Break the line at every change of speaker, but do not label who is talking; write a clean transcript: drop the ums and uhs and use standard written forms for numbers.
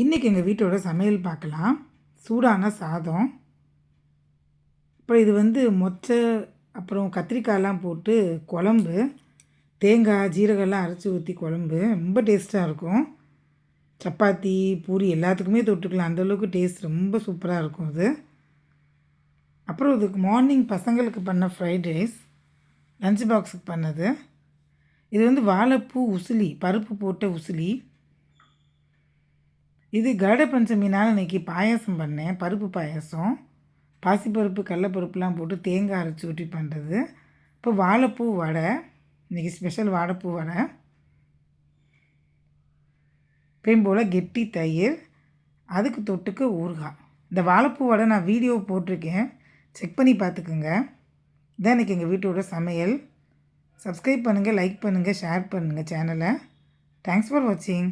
இன்றைக்கி எங்கள் வீட்டோட சமையல் பார்க்கலாம். சூடான சாதம். அப்புறம் இது மொச்சை, அப்புறம் கத்திரிக்காய்லாம் போட்டு குழம்பு, தேங்காய், ஜீரகம்லாம் அரைச்சி ஊற்றி குழம்பு ரொம்ப டேஸ்ட்டாக இருக்கும். சப்பாத்தி, பூரி எல்லாத்துக்குமே தொட்டுக்கலாம். அந்தளவுக்கு டேஸ்ட் ரொம்ப சூப்பராக இருக்கும் அது. அப்புறம் இதுக்கு மார்னிங் பசங்களுக்கு பண்ண ஃப்ரைட் ரைஸ், லஞ்ச் பாக்ஸுக்கு பண்ணது. இது வாழைப்பூ உசிலி, பருப்பு போட்ட உசிலி. இது கருட பஞ்சமினால் இன்றைக்கி பாயாசம் பண்ணேன். பருப்பு பாயாசம், பாசிப்பருப்பு, கடலப்பருப்புலாம் போட்டு தேங்காய் அரைச்சி ஊற்றி பண்ணுறது. இப்போ வாழைப்பூ வடை, இன்றைக்கி ஸ்பெஷல் வாழைப்பூ வடை. எப்பயும் போல் கெட்டி தயிர், அதுக்கு தொட்டுக்க ஊறுகாய். இந்த வாழைப்பூ வடை நான் வீடியோ போட்டிருக்கேன், செக் பண்ணி பார்த்துக்குங்க. இதான் இன்றைக்கி எங்கள் வீட்டோட சமையல். சப்ஸ்கிரைப் பண்ணுங்கள், லைக் பண்ணுங்கள், ஷேர் பண்ணுங்கள் சேனலை. தேங்க்ஸ் ஃபார் வாட்சிங்.